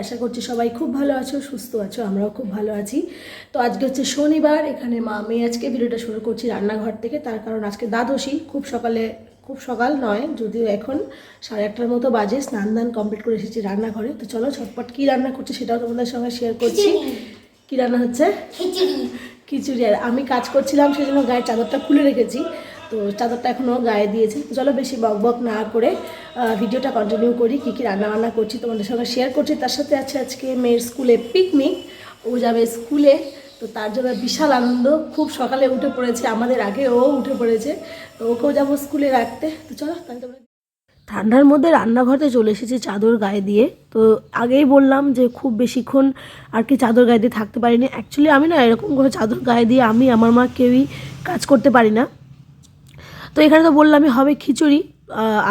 আশা করছি সবাই খুব ভালো আছো, সুস্থ আছো, আমরাও খুব ভালো আছি। তো আজকে হচ্ছে শনিবার, এখানে মা মেয়ে আজকে ভিডিওটা শুরু করছি রান্নাঘর থেকে। তার কারণ আজকে দ্বাদশী, খুব সকাল নয়, যদিও এখন 8:30টার মতো বাজে। স্নান দান কমপ্লিট করে এসেছি রান্নাঘরে। তো চলো ঝটপট কী রান্না করছি সেটাও তোমাদের সঙ্গে শেয়ার করছি। কী রান্না হচ্ছে? খিচুড়ি। আর আমি কাজ করছিলাম, সেই জন্য গায়ের চাদরটা খুলে রেখেছি। তো চাদরটা এখনও গায়ে দিয়েছি। তো চলো বেশি বক না করে ভিডিওটা কন্টিনিউ করি। কী কী রান্নাবান্না করছি তোমাদের সঙ্গে শেয়ার করছি। তার সাথে আছে আজকে মেয়ের স্কুলে পিকনিক, ও যাবে স্কুলে। তো তার জন্য বিশাল আনন্দ। খুব সকালে উঠে পড়েছে, আমাদের আগে ও উঠে পড়েছে। তো ওকেও যাবো স্কুলে রাখতে। তো চলো তাহলে তোমরা। ঠান্ডার মধ্যে রান্নাঘরে চলে এসেছি চাদর গায়ে দিয়ে। তো আগেই বললাম যে খুব বেশিক্ষণ আর কি চাদর গায়ে দিয়ে থাকতে পারিনি। অ্যাকচুয়ালি আমি না এরকম করে চাদর গায়ে দিয়ে আমি আমার মা কেউই কাজ করতে পারি না। তো এখানে তো বললামই হবে খিচুড়ি,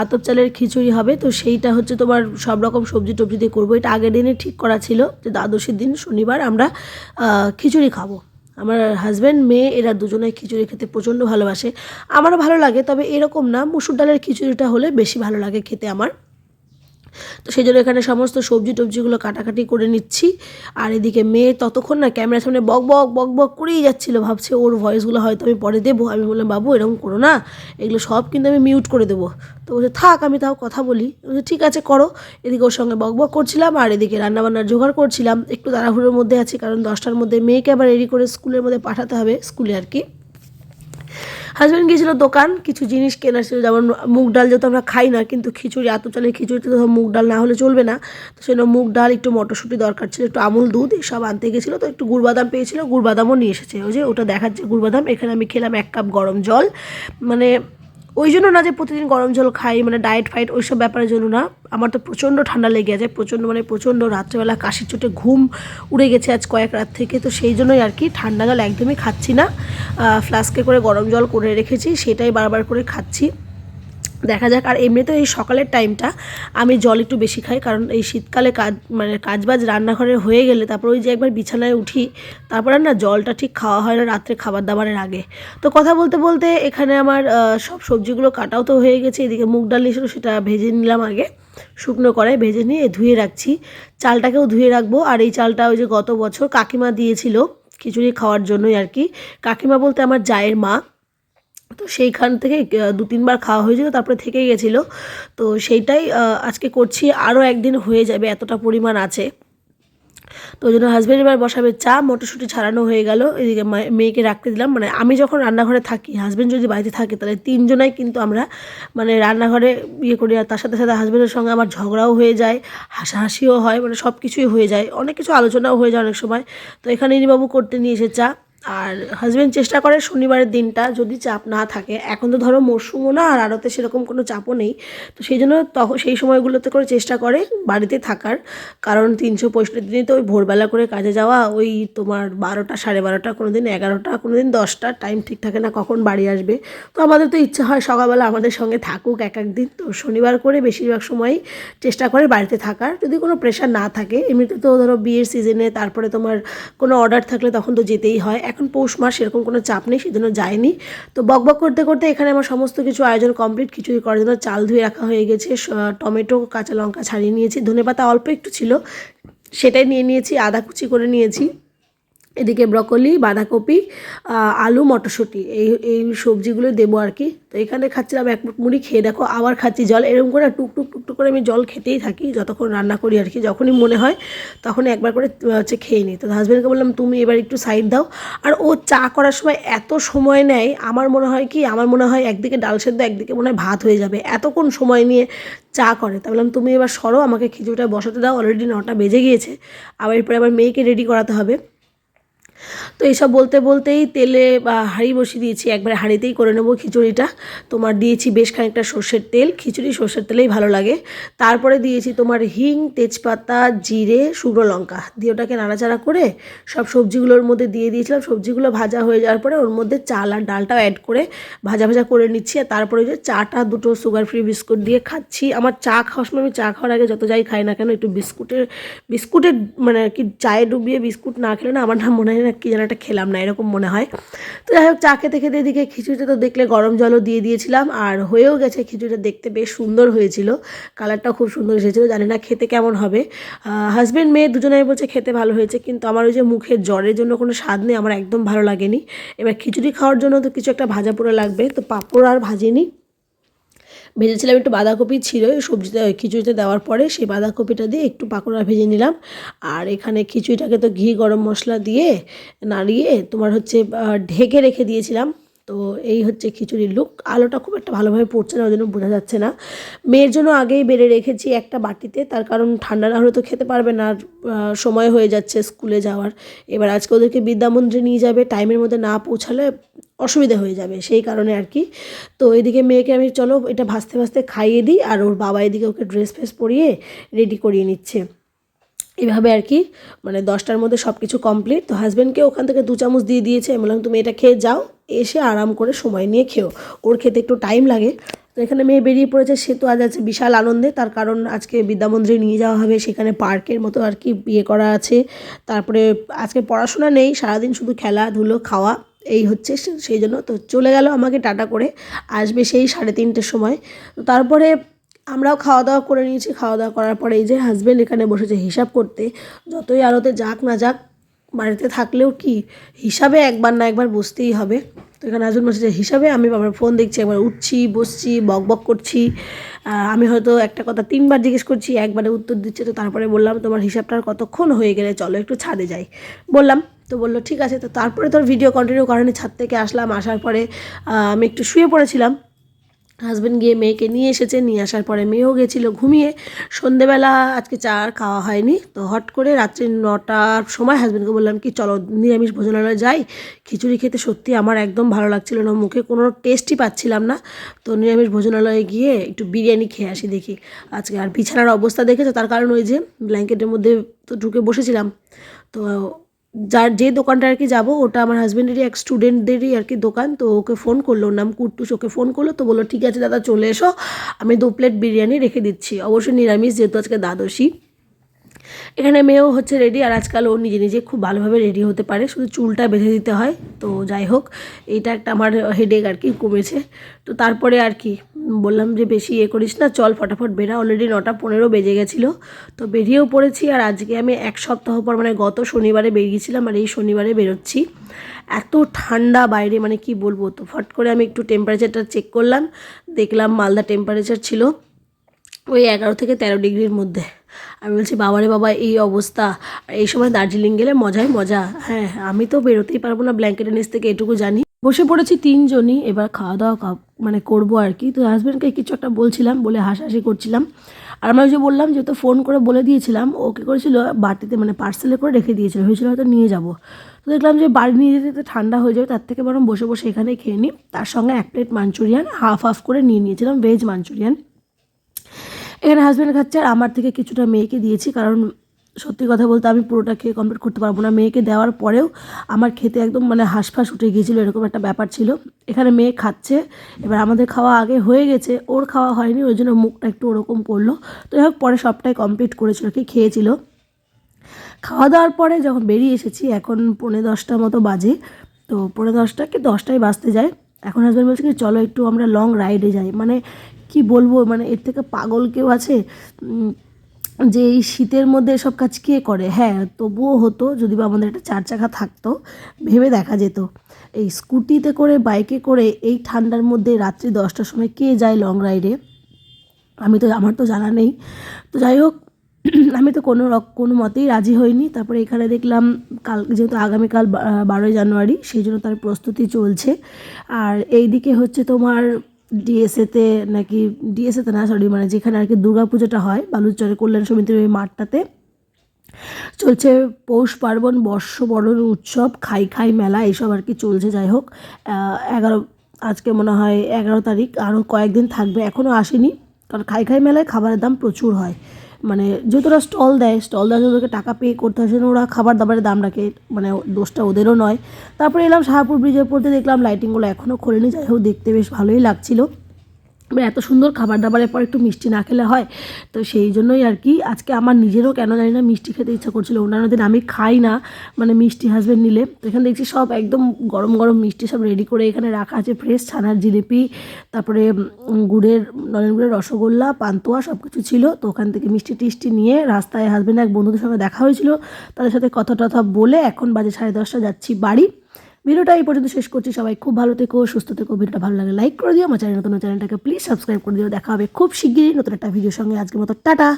আতপ চালের খিচুড়ি হবে। তো সেইটা হচ্ছে তোমার সব রকম সবজি টবজি দিয়ে করবো। এটা আগের দিনে ঠিক করা ছিল যে দ্বাদশীর দিন শনিবার আমরা খিচুড়ি খাবো। আমার হাজব্যান্ড মেয়ে এরা দুজনে খিচুড়ি খেতে প্রচণ্ড ভালোবাসে, আমারও ভালো লাগে। তবে এরকম না, মুসুর ডালের খিচুড়িটা হলে বেশি ভালো লাগে খেতে আমার। তো সেই জন্য এখানে সমস্ত সবজি টবজিগুলো কাটাকাটি করে নিচ্ছি। আর এদিকে মেয়ে ততক্ষণ না ক্যামেরার সামনে বক বক বক বক করেই যাচ্ছিলো, ভাবছে ওর ভয়েসগুলো হয়তো আমি পরে দেবো। আমি বললাম বাবু এরকম করো না, এগুলো সব কিন্তু আমি মিউট করে দেবো। তো বলছে থাক আমি তাও কথা বলি। বলছে ঠিক আছে করো। এদিকে ওর সঙ্গে বক বক করছিলাম আর এদিকে রান্নাবান্নার জোগাড় করছিলাম। একটু তাড়াহুড়োর মধ্যে আছি, কারণ 10টার মধ্যে মেয়েকে আবার রেডি করে স্কুলের মধ্যে পাঠাতে হবে, স্কুলে আর কি। হাজব্যান্ড গিয়েছিলো দোকান, কিছু জিনিস কেনার ছিল, যেমন মুগ ডাল, যেহেতু আমরা খাই না, কিন্তু খিচুড়ি আতপ চালের খিচুড়িতে তো মুগ ডাল না হলে চলবে না। তো সেজন্য মুগ ডাল, একটু মটরশুঁটি দরকার ছিল, একটু আমুল দুধ এসব আনতে গেছিলো। তো একটু গুড় বাদাম পেয়েছিলো, গুড় বাদামও নিয়ে এসেছে। ওই যে ওটা দেখাচ্ছে গুড় বাদাম। এখানে আমি খেলাম 1 কাপ গরম জল। মানে ওই জন্য না যে প্রতিদিন গরম জল খাই, মানে ডায়েট ফাইট ওইসব ব্যাপারের জন্য না। আমার তো প্রচণ্ড ঠান্ডা লেগে আছে, প্রচণ্ড রাত্রেবেলা কাশির চোটে ঘুম উড়ে গেছে আজ কয়েক রাত থেকে। তো সেই জন্যই আর কি ঠান্ডা জল একদমই খাচ্ছি না। ফ্লাস্কে করে গরম জল করে রেখেছি, সেটাই বারবার করে খাচ্ছি। দেখা যাক। আর এমনিতে এই সকালের টাইমটা আমি জল একটু বেশি খাই, কারণ এই শীতকালে কাজবাজ রান্নাঘরে হয়ে গেলে তারপর ওই যে একবার বিছানায় উঠি, তারপর আর না জলটা ঠিক খাওয়া হয় না রাত্রে খাবার দাবারের আগে। তো কথা বলতে বলতে এখানে আমার সব সবজিগুলো কাটাও তো হয়ে গেছে। এদিকে মুগ ডাল ছিল, সেটা ভেজে নিলাম আগে, শুকনো কড়াই ভেজে নিয়ে ধুয়ে রাখছি। চালটাকেও ধুয়ে রাখবো। আর এই চালটা ওই যে গত বছর কাকিমা দিয়েছিল খিচুড়ি খাওয়ার জন্যই আর কি। কাকিমা বলতে আমার জায়ের মা। তো সেইখান থেকে 2-3 বার খাওয়া হয়েছিল, তারপরে থেকে গেছিলো। তো সেইটাই আজকে করছি। আরও একদিন হয়ে যাবে, এতটা পরিমাণ আছে। তো ওই জন্য হাজব্যান্ড এবার বসাবে চা। মটরশুঁটি ছাড়ানো হয়ে গেল, এদিকে মেয়েকে রাখতে দিলাম। মানে আমি যখন রান্নাঘরে থাকি, হাজব্যান্ড যদি বাড়িতে থাকে, তাহলে 3 জনাই কিন্তু আমরা মানে রান্নাঘরে করি। আর তার সাথে সাথে হাজব্যান্ডের সঙ্গে আমার ঝগড়াও হয়ে যায়, হাসাহাসিও হয়, মানে সব কিছুই হয়ে যায়, অনেক কিছু আলোচনাও হয়ে যায় অনেক সময়। তো এখানে ইনিবাবু করতে নিয়ে এসে চা। আর হাজব্যান্ড চেষ্টা করে শনিবারের দিনটা যদি চাপ না থাকে, এখন তো ধরো মরশুমও না আর আড়তে সেরকম কোনো চাপও নেই। তো সেই জন্য সেই সময়গুলোতে করে চেষ্টা করে বাড়িতে থাকার। কারণ 365 দিনই তো ওই ভোরবেলা করে কাজে যাওয়া, ওই তোমার 12টা 12:30, কোনো দিন 11টা, কোনো দিন 10টা, টাইম ঠিক থাকে না কখন বাড়ি আসবে। তো আমাদের তো ইচ্ছা হয় সকালবেলা আমাদের সঙ্গে থাকুক এক দিন। তো শনিবার করে বেশিরভাগ সময়ই চেষ্টা করে বাড়িতে থাকার, যদি কোনো প্রেশার না থাকে। এমনিতে তো ধরো বিয়ের সিজনে তারপরে তোমার কোনো অর্ডার থাকলে তখন তো যেতেই হয়। এখন পৌষ মাস, সেরকম কোনো চাপ নেই, সেজন্য যায়নি। তো বকবক করতে করতে এখানে আমার সমস্ত কিছু আয়োজন কমপ্লিট। খিচুড়ি করার জন্য চাল ধুয়ে রাখা হয়ে গেছে, টমেটো কাঁচা লঙ্কা ছাড়িয়ে নিয়েছি, ধনেপাতা অল্প একটু ছিল সেটাই নিয়ে নিয়েছি, আদা কুচি করে নিয়েছি। এদিকে ব্রকলি, বাঁধাকপি, আলু, মটরশুঁটি, এই সবজিগুলো দেবো আর কি। তো এখানে খাচ্ছিলাম 1 মুঠ মুড়ি, খেয়ে দেখো আবার খাচ্ছি জল। এরকম করে টুকটুক টুকটুক করে আমি জল খেতেই থাকি যতক্ষণ রান্না করি আর কি। যখনই মনে হয় তখনই একবার করে হচ্ছে খেয়ে নিই। তো হাজব্যান্ডকে বললাম তুমি এবার একটু সাইড দাও। আর ও চা করার সময় এত সময় নেয়, আমার মনে হয় একদিকে ডাল সেদ্ধ, একদিকে মনে হয় ভাত হয়ে যাবে, এতক্ষণ সময় নিয়ে চা করে। তা বললাম তুমি এবার সরো, আমাকে খিচুড়িটা বসাতে দাও, অলরেডি 9টা বেজে গিয়েছে। এরপরে আবার মেয়েকে রেডি করাতে হবে। তো এইসব বলতে বলতেই তেলে হাঁড়ি বসিয়ে দিয়েছি, একবারে হাঁড়িতেই করে নেবো খিচুড়িটা। তোমার দিয়েছি বেশ খানিকটা সর্ষের তেল, খিচুড়ি সর্ষের তেলেই ভালো লাগে। তারপরে দিয়েছি তোমার হিং, তেজপাতা, জিরে, শুকনো লঙ্কা দিয়ে ওটাকে নাড়াচাড়া করে সব সবজিগুলোর মধ্যে দিয়ে দিয়েছিলাম। সবজিগুলো ভাজা হয়ে যাওয়ার পরে ওর মধ্যে চাল আর ডালটাও অ্যাড করে ভাজা ভাজা করে নিচ্ছি। আর তারপরে যে চাটা 2টো সুগার ফ্রি বিস্কুট দিয়ে খাচ্ছি। আমার চা খাওয়ার সময়, আমি চা খাওয়ার আগে যত যাই খাই না কেন, একটু বিস্কুটের মানে কি চায়ে ডুবিয়ে বিস্কুট না খেলে না আমার মনে হয় না না কী যেন একটা খেলাম না, এরকম মনে হয়। তো যাই হোক, চা খেতে খেতে এদিকে খিচুড়িটা তো দেখলে গরম জলও দিয়ে দিয়েছিলাম, আর হয়েও গেছে। খিচুড়িটা দেখতে বেশ সুন্দর হয়েছিল, কালারটাও খুব সুন্দর এসেছিলো। জানি না খেতে কেমন হবে। হাজব্যান্ড মেয়ে দুজনেই বলছে খেতে ভালো হয়েছে, কিন্তু আমার ওই যে মুখের জ্বরের জন্য কোনো স্বাদ নেই, আমার একদম ভালো লাগেনি। এবার খিচুড়ি খাওয়ার জন্য তো কিছু একটা ভাজা পোড়া লাগবে, তো পাঁপড় আর ভাজিনি। ভেজেছিলাম একটু বাঁধাকপি ছিল সবজিতে, খিচুড়িতে দেওয়ার পরে সেই বাঁধাকপিটা দিয়ে একটু পাকোড়া ভেজে নিলাম। আর এখানে খিচুড়িটাকে তো ঘি গরম মশলা দিয়ে নাড়িয়ে তোমার হচ্ছে ঢেকে রেখে দিয়েছিলাম। তো এই হচ্ছে খিচুড়ির লুক। আলোটা খুব একটা ভালোভাবে পড়ছে না, ওই জন্য বোঝা যাচ্ছে না। মেয়ের জন্য আগেই বেড়ে রেখেছি একটা বাটিতে, তার কারণ ঠান্ডা না হলে তো খেতে পারবে না, আর সময় হয়ে যাচ্ছে স্কুলে যাওয়ার। এবার আজকে ওদেরকে বিদ্যামন্দিরে নিয়ে যাবে, টাইমের মধ্যে না পৌঁছালে অসুবিধা হয়ে যাবে, সেই কারণে আর কি। তো এদিকে মেয়েকে আমি চলো এটা ভাজতে ভাজতে খাইয়ে দিই, আর ওর বাবা এদিকে ওকে ড্রেস ফ্রেস পরিয়ে রেডি করিয়ে নিচ্ছে। এভাবে আর কি, মানে 10টার মধ্যে সব কিছু কমপ্লিট। তো হাজব্যান্ডকে ওখান থেকে 2 চামচ দিয়ে দিয়েছে, আমি বললাম তুমি এটা খেয়ে যাও, এসে আরাম করে সময় নিয়ে খেও, ওর খেতে একটু টাইম লাগে। তো এখানে মেয়ে বেরিয়ে পড়েছে, সে তো আজ আছে বিশাল আনন্দে, তার কারণ আজকে বিদ্যামন্দিরে নিয়ে যাওয়া হবে, সেখানে পার্কের মতো আর কি বিয়ে করা আছে। তারপরে আজকে পড়াশোনা নেই, সারাদিন শুধু খেলাধুলো খাওয়া এই হচ্ছে, সেই জন্য তো চলে গেল আমাকে টাটা করে, আসবে সেই 3:30-র সময়। তো তারপরে আমরাও খাওয়া দাওয়া করে নিয়েছি। খাওয়া দাওয়া করার পরে এই যে হাজব্যান্ড এখানে বসেছে হিসাব করতে। যতই আলোতে যাক না যাক, বাড়িতে থাকলেও কি হিসাবে একবার না একবার বসতেই হবে। তো এখানে হাজব্যান্ড বসেছে হিসাবে, আমি আমার ফোন দেখছি, একবার উঠছি বসছি বক বক করছি। আমি হয়তো একটা কথা 3বার জিজ্ঞেস করছি, একবারে উত্তর দিচ্ছে। তো তারপরে বললাম তোমার হিসাবটার কতক্ষণ হয়ে গেলে চলো একটু ছাদে যাই, বললাম। তো বললো ঠিক আছে। তো তারপরে তোর ভিডিও কন্টিনিউ করেনি, ছাদ থেকে আসলাম, আসার পরে আমি একটু শুয়ে পড়েছিলাম। হাজব্যান্ড গিয়ে মেয়েকে নিয়ে এসেছে, নিয়ে আসার পরে মেয়েও গেছিলো ঘুমিয়ে। সন্ধেবেলা আজকে চা আর খাওয়া হয়নি। তো হট করে রাত্রি 9টার সময় হাজব্যান্ডকে বললাম কি চলো নিরামিষ ভোজনালয়ে যাই, খিচুড়ি খেতে সত্যি আমার একদম ভালো লাগছিল না, মুখে কোনো টেস্টই পাচ্ছিলাম না। তো নিরামিষ ভোজনালয়ে গিয়ে একটু বিরিয়ানি খেয়ে আসি দেখি আজকে। আর বিছানার অবস্থা দেখেছো, তার কারণ ওই যে ব্ল্যাঙ্কেটের মধ্যে তো ঢুকে বসেছিলাম। তো যে দোকানটা আর কি যাবো, ওটা আমার হাজব্যান্ডেরই এক স্টুডেন্টদেরই আর কি দোকান। তো ওকে ফোন করলো, ওর নাম কুট্টুস, ওকে ফোন করলো। তো বললো ঠিক আছে দাদা চলে এসো, আমি 2 প্লেট বিরিয়ানি রেখে দিচ্ছি, অবশ্যই নিরামিষ যেহেতু আজকে দ্বাদশী। এখানে মেয়েও হচ্ছে রেডি, আর আজকাল ও নিজে নিজে খুব ভালোভাবে রেডি হতে পারে, শুধু চুলটা বেঁধে দিতে হয়। তো যাই হোক, এইটা একটা আমার হেডেক আর কি কমেছে। তো তারপরে আর কি বললাম যে বেশি করিস না, চল ফটাফট বেরা, অলরেডি 9:15 বেজে গেছিলো। তো বেরিয়েও পড়েছি। আর আজকে আমি 1 সপ্তাহ পর, মানে গত শনিবারে বেরিয়েছিলাম, আর এই শনিবারে বেরোচ্ছি। এত ঠান্ডা বাইরে, মানে কি বলবো। তো ফট করে আমি একটু টেম্পারেচারটা চেক করলাম, দেখলাম মালদা টেম্পারেচার ছিল ওই 11 থেকে 13 ডিগ্রির মধ্যে। আমি বলছি বাবারে বাবা, এই অবস্থা, এই সময় দার্জিলিং গেলে মজাই মজা। হ্যাঁ, আমি তো বেরোতেই পারবো না ব্ল্যাঙ্কেটের নিচ থেকে, এটুকু জানি। বসে পড়েছি 3 জনই, এবার খাওয়া দাওয়া মানে করবো আর কি। তো হাজব্যান্ডকে কিছু একটা বলছিলাম, বলে হাসাহাসি করছিলাম। আর আমরা যে বললাম, যেহেতু ফোন করে বলে দিয়েছিলাম, ওকে করেছিল বাটিতে মানে পার্সেলে করে রেখে দিয়েছিল, হয়েছিল হয়তো নিয়ে যাব। তো দেখলাম যে বাড়ি নিয়ে যেতে ঠান্ডা হয়ে যাবে, তার থেকে বরং বসে বসে এখানেই খেয়ে নিই। তার সঙ্গে 1 প্লেট মাঞ্চুরিয়ান হাফ হাফ করে নিয়ে নিয়েছিলাম, ভেজ মাঞ্চুরিয়ান। এখানে হাজব্যান্ড খাচ্ছে, আর আমার থেকে কিছুটা মেয়েকে দিয়েছি, কারণ সত্যি কথা বলতে আমি পুরোটা খেয়ে কমপ্লিট করতে পারবো না। মেয়েকে দেওয়ার পরেও আমার খেতে একদম মানে হাঁসফাঁস উঠে গিয়েছিলো, এরকম একটা ব্যাপার ছিল। এখানে মেয়ে খাচ্ছে, এবার আমাদের খাওয়া আগে হয়ে গেছে, ওর খাওয়া হয়নি, ওই জন্য মুখটা একটু ওরকম করলো। তো যাই হোক, পরে সবটাই কমপ্লিট করেছিল, কি খেয়েছিল। খাওয়া দাওয়ার পরে যখন বেরিয়ে এসেছি, এখন 9:45 মতো বাজে। তো 9:45 কি 10টাই বাজতে যায়। এখন হাজব্যান্ড বলছে কি চলো একটু আমরা লং রাইডে যাই। মানে কি বলবো, মানে এর থেকে পাগল কেউ আছে? যে এই শীতের মধ্যে এসব কাজ কে করে? হ্যাঁ, তবুও হতো যদি বা আমাদের একটা 4 চাকা থাকতো, ভেবে দেখা যেত। এই স্কুটিতে করে, বাইকে করে এই ঠান্ডার মধ্যে রাত্রি 10টার সময় কে যায় লং রাইডে? আমার তো জানা নেই। তো যাই হোক, আমি তো কোনো মতেই রাজি হইনি। তারপরে এখানে দেখলাম যেহেতু আগামীকাল 12ই জানুয়ারি, সেই জন্য তার প্রস্তুতি চলছে। আর এইদিকে হচ্ছে তোমার ডিএসএতে না, সরি, মানে যেখানে আর কি দুর্গাপুজোটা হয় বালুচরে কল্যাণ সমিতির ওই মাঠটাতে চলছে পৌষ পার্বণ, বর্ষবরণ উৎসব, খাই খাই মেলা, এইসব আর কি চলছে। যাই হোক, 11 আজকে মনে হয় 11 তারিখ, আরও কয়েকদিন থাকবে, এখনও আসেনি। কারণ খাই খাই মেলায় খাবারের দাম প্রচুর হয়, মানে যেহেতু ওরা স্টল দেয় ওদেরকে টাকা পে করতে হয়, সেজন্য ওরা খাবার দাবারের দাম রাখে, মানে দোষটা ওদেরও নয়। তারপরে এলাম শাহপুর ব্রিজের পড়তে, দেখলাম লাইটিংগুলো এখনও খোলেনি। যাই হোক, দেখতে বেশ ভালোই লাগছিলো। এবার এত সুন্দর খাবার দাবারের পর একটু মিষ্টি না খেলে হয়, তো সেই জন্যই আর কি আজকে আমার নিজেরও কেন জানি না মিষ্টি খেতে ইচ্ছা করছিল। অন্যান্য দিন আমি খাই না, মানে মিষ্টি হাজব্যান্ড নিলে। তো এখানে দেখছি সব একদম গরম গরম মিষ্টি সব রেডি করে এখানে রাখা আছে, ফ্রেশ ছানার জিলিপি, তারপরে গুড়ের নলেন গুড়ের রসগোল্লা, পান্তুয়া সব কিছু ছিল। তো ওখান থেকে মিষ্টি টিষ্টি নিয়ে রাস্তায় হাজব্যান্ড এক বন্ধুদের সঙ্গে দেখা হয়েছিল, তাদের সাথে কথা টথা বলে এখন বাজে 10:30 যাচ্ছি বাড়ি। ভিডিওটা এই পর্যন্ত শেষ করছি। সবাই খুব ভালো থেকো, সুস্থ থেকো। ভিডিওটা ভালো লাগে লাইক করে দিও, আমার চ্যানেলটাকে প্লিজ সাবস্ক্রাইব করে দিও। দেখা হবে খুব শিগগিরই নতুন একটা ভিডিওর সঙ্গে। আজকের মতো টাটা।